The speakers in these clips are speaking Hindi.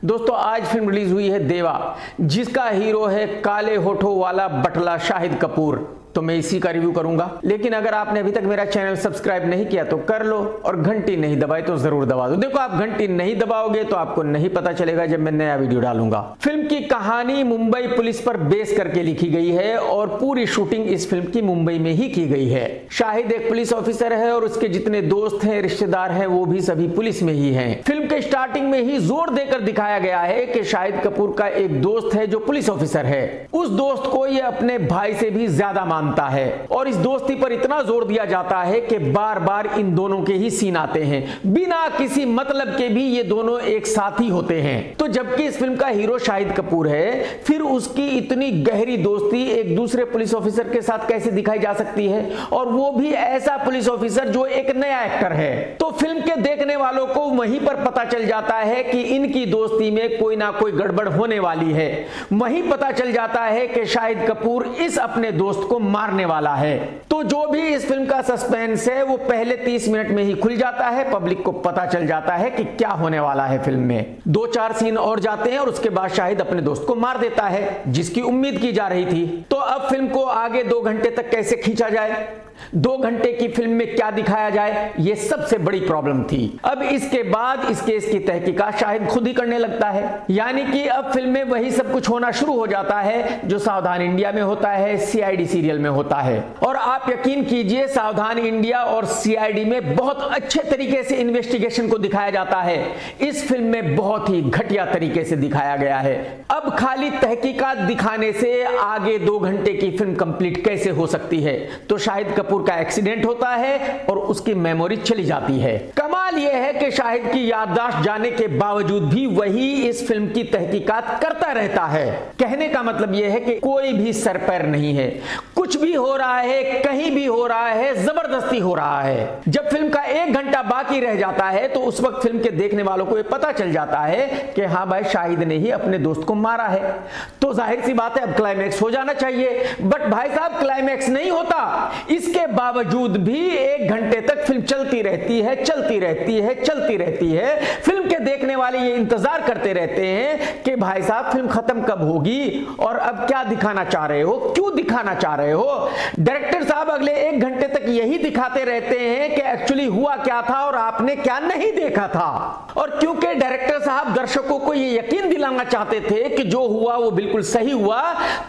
दोस्तों आज फिल्म रिलीज हुई है देवा, जिसका हीरो है काले होठों वाला बटला शाहिद कपूर। तो मैं इसी का रिव्यू करूंगा, लेकिन अगर आपने अभी तक मेरा चैनल सब्सक्राइब नहीं किया तो कर लो और घंटी नहीं दबाई तो जरूर दबा दो। देखो आप घंटी नहीं दबाओगे तो आपको नहीं पता चलेगा जब मैं नया वीडियो डालूंगा। फिल्म की कहानी मुंबई पुलिस पर बेस करके लिखी गई है और पूरी शूटिंग इस फिल्म की मुंबई में ही की गई है। शाहिद एक पुलिस ऑफिसर है और उसके जितने दोस्त हैं, रिश्तेदार हैं, वो भी सभी पुलिस में ही हैं। फिल्म के स्टार्टिंग में ही जोर देकर दिखाया गया है कि शाहिद कपूर का एक दोस्त है जो पुलिस ऑफिसर है। उस दोस्त को ये अपने भाई से भी ज्यादा मानता है और इस दोस्ती पर इतना जोर दिया जाता है कि बार बार इन दोनों के ही सीन आते हैं। बिना किसी मतलब के भी ये दोनों एक साथ ही होते हैं। तो जबकि इस फिल्म का हीरो शाहिद कपूर है, फिर उसकी इतनी गहरी दोस्ती एक दूसरे पुलिस ऑफिसर के साथ कैसे दिखाई जा सकती है, और वो भी ऐसा पुलिस ऑफिसर जो एक नया एक्टर है। तो फिल्म के देखने वालों को वहीं पर पता चल जाता है कि इनकी दोस्ती में कोई ना कोई गड़बड़ होने वाली है। वहीं पता चल जाता है कि शाहिद कपूर इस अपने दोस्त को मारने वाला है। तो जो भी इस फिल्म का सस्पेंस है वो पहले 30 मिनट में ही खुल जाता है। पब्लिक को पता चल जाता है कि क्या होने वाला है। फिल्म में 2-4 सीन और जाते हैं और उसके बाद शाहिद अपने दोस्त को मार देता है, जिसकी उम्मीद की जा रही थी। तो अब फिल्म को आगे 2 घंटे तक कैसे खींचा जाए, 2 घंटे की फिल्म में क्या दिखाया जाए, यह सबसे बड़ी प्रॉब्लम थी। अब इसके बाद इस केस की तहकीकात शाहिद खुद ही करने लगता है। यानी कि अब फिल्म में वही सब कुछ होना शुरू हो जाता है जो सावधान इंडिया में होता है, सीआईडी सीरियल में होता है। और आप यकीन कीजिए सावधान इंडिया और सीआईडी में बहुत अच्छे तरीके से इन्वेस्टिगेशन को दिखाया जाता है। इस फिल्म में बहुत ही घटिया तरीके से दिखाया गया है। अब खाली तहकीकात दिखाने से आगे 2 घंटे की फिल्म कंप्लीट कैसे हो सकती है। तो शाहिद कपूर का एक्सीडेंट होता है और उसकी मेमोरी चली जाती है। कमाल यह है कि शाहिद की याददाश्त जाने के बावजूद भी वही इस फिल्म की तहकीकात करता रहता है। कहने का मतलब यह है कि कोई भी सर पैर नहीं है, कुछ भी हो रहा है, कहीं भी हो रहा है, जबरदस्ती हो रहा है। जब फिल्म का 1 घंटा बाकी रह जाता है तो उस वक्त फिल्म के देखने वालों को यह पता चल जाता है कि हाँ भाई शाहिद ने ही अपने दोस्त को मारा है। तो जाहिर सी बात है अब क्लाइमैक्स हो जाना चाहिए, बट भाई साहब क्लाइमैक्स नहीं होता। इसके बावजूद भी 1 घंटे तक फिल्म चलती रहती है, चलती रहती है, चलती रहती है। फिल्म के देखने वाले ये इंतजार करते रहते हैं कि भाई साहब फिल्म खत्म कब होगी और अब क्या दिखाना चाह रहे हो, क्यों दिखाना चाह रहे हो। डायरेक्टर साहब अगले 1 घंटे तक यही दिखाते रहते हैं कि एक्चुअली हुआ क्या था और आपने क्या नहीं देखा था। और क्योंकि डायरेक्टर साहब दर्शकों को ये यकीन दिलाना चाहते थे कि जो हुआ वो बिल्कुल सही हुआ,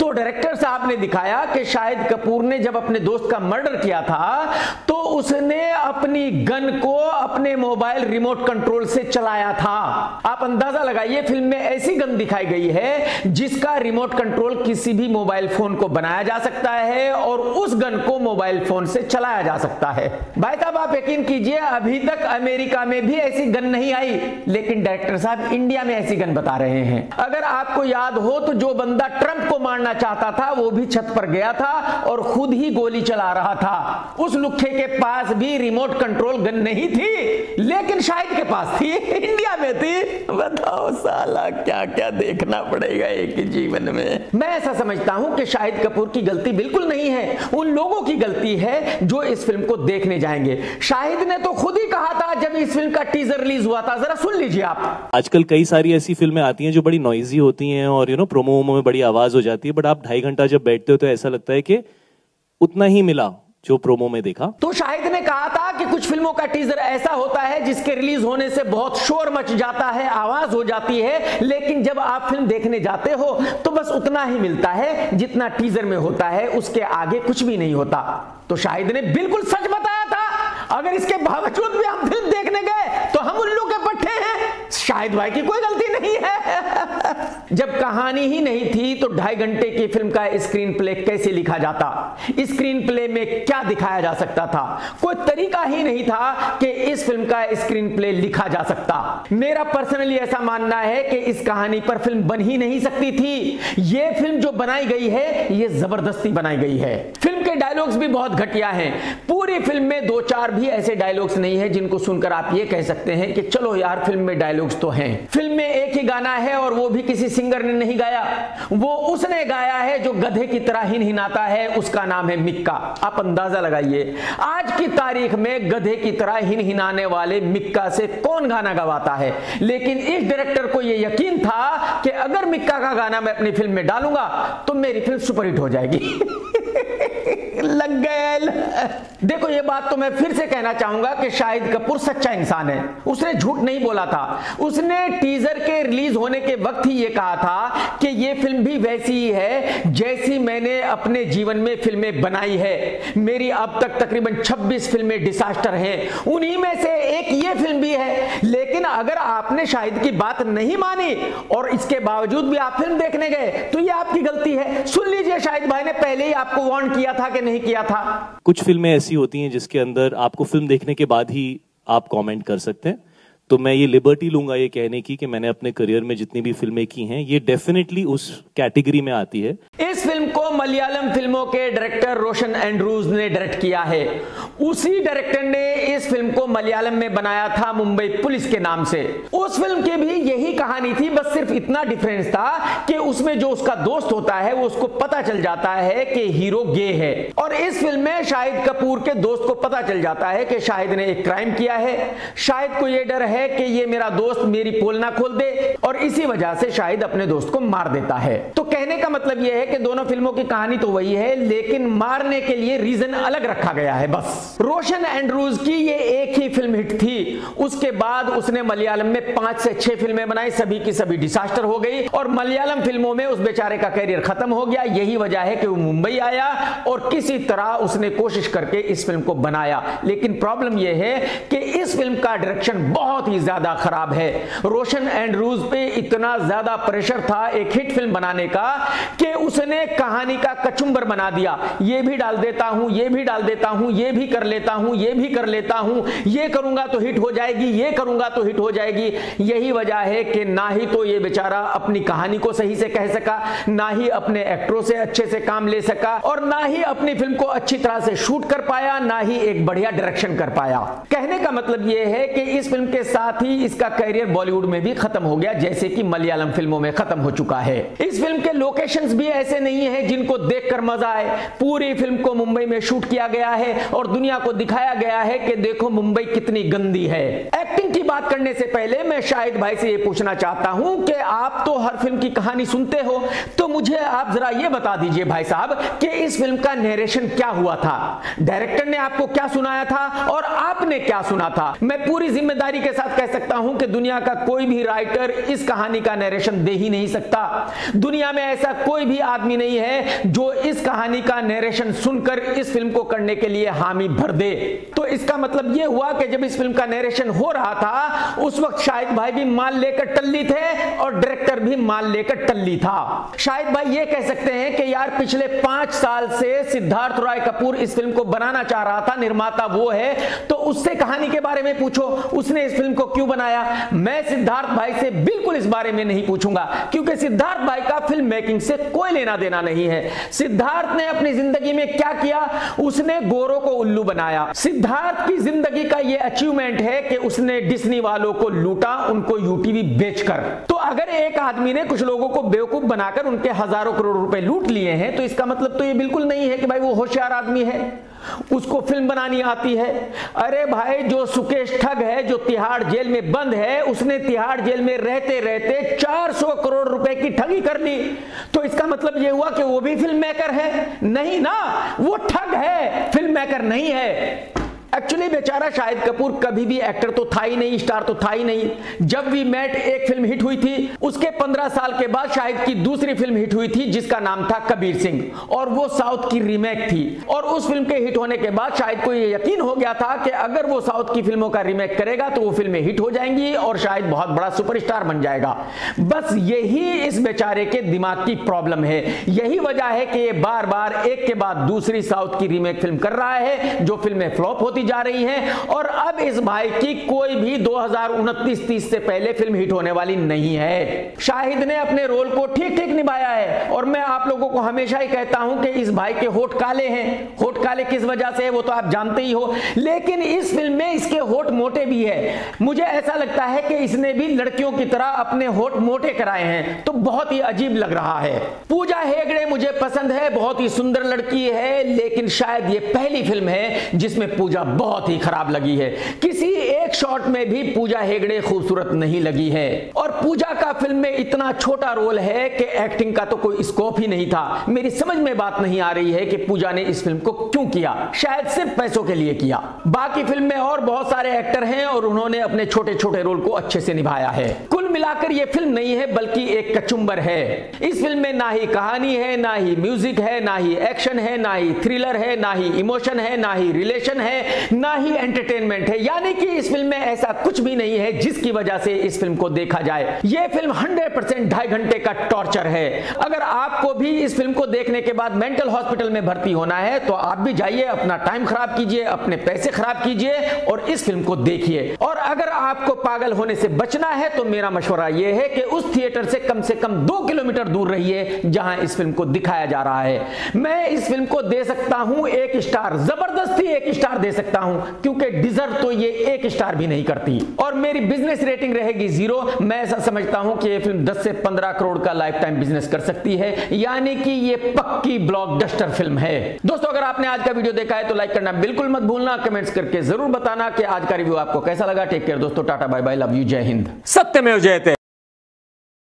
तो डायरेक्टर साहब ने दिखाया कि शाहिद कपूर ने जब अपने दोस्त का मर्डर किया था तो उसने अपनी गन को अपने मोबाइल रिमोट कंट्रोल से चलाया था। आप अंदाजा लगाइए फिल्म में ऐसी गन दिखाई गई है जिसका रिमोट कंट्रोल किसी भी मोबाइल फोन को बनाया जा सकता है और उस गन को मोबाइल फोन से चलाया जा सकता है। भाई साहब आप यकीन कीजिए अभी तक अमेरिका में भी ऐसी गन नहीं आई, लेकिन डायरेक्टर साहब इंडिया में ऐसी गन बता रहे हैं। अगर आपको याद हो तो जो बंदा ट्रंप को मारना चाहता था वो भी छत पर गया था और खुद ही गोली चला रहा था। उस लुखे के पास भी रिमोट कंट्रोल गन नहीं थी, लेकिन शाहिद के पास थी, इंडिया में थी। बताओ साला क्या क्या देखना पड़ेगा एक ही जीवन में। मैं ऐसा समझता हूं कि शाहिद कपूर की गलती बिल्कुल नहीं है, उन लोगों की गलती है जो इस फिल्म को देखने जाएंगे। शाहिद ने तो खुद ही कहा था जब इस फिल्म का टीजर रिलीज हुआ था, जरा सुन लीजिए आप। आजकल कई सारी ऐसी फिल्में आती हैं जो बड़ी नॉइजी होती हैं और प्रोमो में बड़ी आवाज हो जाती है, बट आप 2.5 घंटा जब बैठते हो तो ऐसा लगता है कि उतना ही मिला जो प्रोमो में देखा। तो शाहिद ने कहा था कि कुछ फिल्मों का टीजर ऐसा होता है जिसके रिलीज होने से बहुत शोर मच जाता है, आवाज हो जाती है, लेकिन जब आप फिल्म देखने जाते हो तो बस उतना ही मिलता है जितना टीजर में होता है, उसके आगे कुछ भी नहीं होता। तो शाहिद ने बिल्कुल सच बताया था। अगर इसके बावजूद भी हम फिल्म देखने गए तो हम उल्लू के पट्टे हैं। शाहिद भाई की कोई गलती नहीं है। जब कहानी ही नहीं थी तो 2.5 घंटे की फिल्म का स्क्रीन प्ले कैसे लिखा जाता, स्क्रीन प्ले में क्या दिखाया जा सकता था। कोई तरीका ही नहीं था कि इस फिल्म का स्क्रीन प्ले लिखा जा सकता। मेरा पर्सनली ऐसा मानना है कि इस कहानी पर फिल्म बन ही नहीं सकती थी। यह फिल्म जो बनाई गई है ये जबरदस्ती बनाई गई है। फिल्म के डायलॉग्स भी बहुत घटिया हैं। पूरी फिल्म में 2-4 भी ऐसे डायलॉग्स नहीं है जिनको सुनकर आप ये कह सकते हैं कि चलो यार फिल्म में डायलॉग्स तो हैं। फिल्म में एक ही गाना है और और वो भी किसी सिंगर ने नहीं गाया, वो उसने गाया है जो गधे की तरह हिनहिनाता है, उसका नाम है मिक्का। आप अंदाजा लगाइए आज की तारीख में गधे की तरह हिनहिनाने वाले मिक्का से कौन गाना गवाता है। लेकिन इस डायरेक्टर को यह यकीन था कि अगर मिक्का का गाना मैं अपनी फिल्म में डालूंगा तो मेरी फिल्म सुपरहिट हो जाएगी। लग गए। देखो ये बात तो मैं फिर से कहना चाहूंगा कि शाहिद कपूर सच्चा इंसान है, उसने झूठ नहीं बोला था। उसने टीजर के रिलीज होने के वक्त ही ये कहा था कि ये फिल्म भी वैसी ही है जैसी मैंने अपने जीवन में फिल्में बनाई है। मेरी अब तक तकरीबन 26 फिल्में डिजास्टर हैं, उन्हीं में से एक ये फिल्म भी है। लेकिन अगर आपने शाहिद की बात नहीं मानी और इसके बावजूद भी आप फिल्म देखने गए तो ये आपकी गलती है। सुन लीजिए शाहिद भाई ने पहले ही आपको वार्न किया था कि नहीं किया था। कुछ फिल्में ऐसी होती हैं जिसके अंदर आपको फिल्म देखने के बाद ही आप कमेंट कर सकते हैं, तो मैं ये लिबर्टी लूंगा ये कहने की कि मैंने अपने करियर में जितनी भी फिल्में की हैं ये डेफिनेटली उस कैटेगरी में आती है। इस फिल्म को मलयालम फिल्मों के डायरेक्टर रोशन एंड्रूज ने डायरेक्ट किया है। उसी डायरेक्टर ने इस फिल्म को मलयालम में बनाया था मुंबई पुलिस के नाम से। उस फिल्म की भी यही कहानी थी, बस सिर्फ इतना डिफरेंस था कि उसमें जो उसका दोस्त होता है वो उसको पता चल जाता है कि हीरो गे है, और इस फिल्म में शाहिद कपूर के दोस्त को पता चल जाता है कि शाहिद ने एक क्राइम किया है। शाहिद को यह डर है कि ये मेरा दोस्त मेरी पोल ना खोल दे, और इसी वजह से शाहिद अपने दोस्त को मार देता है। तो कहने का मतलब यह है कि दोनों फिल्मों की कहानी तो वही है, लेकिन मारने के लिए रीजन अलग रखा गया है बस। रोशन एंड्रूज की ये एक ही फिल्म हिट थी, उसके बाद उसने मलयालम में 5 से 6 फिल्में बनाई, सभी की सभी डिजास्टर हो गई, और मलयालम फिल्मों में उस बेचारे का कैरियर खत्म हो गया। यही वजह है कि वो मुंबई आया और किसी तरह उसने कोशिश करके इस फिल्म को बनाया। लेकिन प्रॉब्लम यह है कि इस फिल्म का डायरेक्शन बहुत ही ज्यादा खराब है। रोशन एंड्रूज पे इतना ज्यादा प्रेशर था एक हिट फिल्म बनाने का कि उसने कहानी का कचुंबर बना दिया। ये भी डाल देता हूं, ये भी डाल देता हूं, ये भी कर लेता हूं, ये भी कर लेता हूं, ये करूंगा तो हिट हो जाएगी, ये करूंगा तो हिट हो जाएगी। यही वजह है कि ना ही तो ये बेचारा अपनी कहानी को सही से कह सका, ना ही अपने एक्टरों से अच्छे से काम ले सका, और ना ही अपनी फिल्म को अच्छी तरह से शूट कर पाया, ना ही एक बढ़िया डायरेक्शन कर पाया। कहने का मतलब यह है कि इस फिल्म के साथ ही इसका कैरियर बॉलीवुड में भी खत्म हो गया, जैसे कि मलयालम फिल्मों में खत्म हो चुका है। इस फिल्म के लोकेशंस भी ऐसे नहीं है जिनको देखकर मजा आए। पूरी फिल्म को मुंबई में शूट किया गया है और दुनिया को दिखाया गया है कि देखो मुंबई कितनी गंदी है। एक्टिंग की बात करने से पहले मैं शाहिद भाई से यह पूछना चाहता हूं कि आप तो हर फिल्म की कहानी सुनते हो, तो मुझे आप जरा यह बता दीजिए भाई साहब कि इस फिल्म का नरेशन क्या हुआ था, डायरेक्टर ने आपको क्या सुनाया था और आपने क्या सुना था। मैं पूरी जिम्मेदारी के साथ कह सकता हूं कि दुनिया का कोई भी राइटर इस कहानी का नरेशन दे ही नहीं सकता। दुनिया में ऐसा कोई भी आदमी नहीं है जो इस कहानी का नरेशन सुनकर इस फिल्म को करने के लिए हामी भर दे। तो इसका मतलब यह हुआ कि जब इस फिल्म का नरेशन हो रहा था उस वक्त शाहिद भाई भी माल लेकर टल्ली थे और डायरेक्टर भी माल लेकर टल्ली था। शाहिद भाई ये कह सकते हैं कि यार पिछले 5 साल से सिद्धार्थ रॉय कपूर इस फिल्म को बनाना चाह रहा था, निर्माता वो है, तो उससे कहानी के बारे में पूछो, उसने इस फिल्म को क्यों बनाया। मैं सिद्धार्थ भाई से बिल्कुल इस बारे में नहीं पूछूंगा, क्योंकि सिद्धार्थ भाई का फिल्म मेकिंग से कोई लेना देना नहीं है। सिद्धार्थ ने अपनी जिंदगी में क्या किया, उसने गोरों को उल्लू बनाया। सिद्धार्थ की जिंदगी का यह अचीवमेंट है कि उसने डिज्नी वालों को लूटा, उनको यूटीवी बेचकर। तो अगर एक आदमी ने कुछ लोगों को बेवकूफ बनाकर उनके हजारों करोड़ रुपए लूट लिए हैं, तो इसका मतलब तो ये बिल्कुल नहीं है कि भाई वो होशियार आदमी है, उसको फिल्म बनानी आती है। अरे भाई जो सुकेश ठग है, जो तिहाड़ जेल में बंद है, उसने तिहाड़ जेल में रहते रहते 400 करोड़ रुपए की ठगी कर ली। तो इसका मतलब यह हुआ कि वो भी फिल्म मेकर है? नहीं ना, वो ठग है, फिल्म मेकर नहीं है। एक्चुअली बेचारा शाहिद कपूर कभी भी एक्टर तो था ही नहीं, स्टार तो था ही नहीं। जब वी मेट एक फिल्म हिट हुई थी, उसके 15 साल के बाद शाहिद की दूसरी फिल्म हिट हुई थी जिसका नाम था कबीर सिंह, और वो साउथ की रीमेक थी। और उस फिल्म के हिट होने के बाद शाहिद को ये यकीन हो गया था कि अगर वो साउथ की फिल्मों का रीमेक करेगा तो वो फिल्में हिट हो जाएंगी और शायद बहुत बड़ा सुपरस्टार बन जाएगा। बस यही इस बेचारे के दिमाग की प्रॉब्लम है। यही वजह है कि ये बार बार एक के बाद दूसरी साउथ की रीमेक फिल्म कर रहा है, जो फिल्में फ्लॉप होती होती जा रही हैं और अब इस भाई की कोई भी 2029-30 से पहले फिल्म हिट होने वाली नहीं है। शाहिद ने अपने रोल को ठीक ठीक निभाया है और मैं आप लोगों को हमेशा ही कहता हूं कि इस भाई के होठ काले हैं। होठ काले किस वजह से है वो तो आप जानते ही हो, लेकिन इस फिल्म में इसके होठ मोटे भी है। मुझे ऐसा लगता है कि इसने भी लड़कियों की तरह अपने होठ मोटे कराए हैं, तो बहुत ही अजीब लग रहा है। पूजा हेगड़े मुझे पसंद है, बहुत ही सुंदर लड़की है, लेकिन शायद ये पहली फिल्म है जिसमें पूजा बहुत ही खराब लगी है। किसी एक शॉट में भी पूजा हेगड़े खूबसूरत नहीं लगी है और पूजा का फिल्म में इतना छोटा रोल है कि एक्टिंग का तो कोई स्कोप ही नहीं था। मेरी समझ में बात नहीं आ रही है कि पूजा ने इस फिल्म को क्यों किया, शायद सिर्फ पैसों के लिए किया। बाकी फिल्म में और बहुत सारे एक्टर हैं और उन्होंने अपने छोटे छोटे रोल को अच्छे से निभाया है। कुल मिलाकर यह फिल्म नहीं है बल्कि एक कचुंबर है। इस फिल्म में ना ही कहानी है, ना ही म्यूजिक है, ना ही एक्शन है, ना ही थ्रिलर है, ना ही इमोशन है, ना ही रिलेशन है, ना ही एंटरटेनमेंट है। यानी कि इस फिल्म में ऐसा कुछ भी नहीं है जिसकी वजह से इस फिल्म को देखा जाए। यह फिल्म 100% 2.5 घंटे का टॉर्चर है। अगर आपको भी इस फिल्म को देखने के बाद मेंटल हॉस्पिटल में भर्ती होना है तो आप भी जाइए, अपना टाइम खराब कीजिए, अपने पैसे खराब कीजिए और इस फिल्म को देखिए। और अगर आपको पागल होने से बचना है तो मेरा मशवरा यह है कि उस थिएटर से कम 2 किलोमीटर दूर रहिए जहां इस फिल्म को दिखाया जा रहा है। मैं इस फिल्म को दे सकता हूं 1 स्टार, जबरदस्ती 1 स्टार दे सकता हूं, क्योंकि डिजर्व तो ये 1 स्टार भी नहीं करती। और मेरी बिजनेस रेटिंग रहेगी 0। मैं ऐसा समझता हूं कि यह फिल्म 10 से 15 करोड़ का लाइफ टाइम बिजनेस कर सकती है, यानी कि ये पक्की ब्लॉकबस्टर फिल्म है। दोस्तों, अगर आपने आज का वीडियो देखा है तो लाइक करना बिल्कुल मत भूलना, कमेंट्स करके जरूर बताना कि आज का रिव्यू आपको कैसा लगा। टेक केयर दोस्तों, tata bye bye, love you, जय हिंद, सत्यमेव जयते।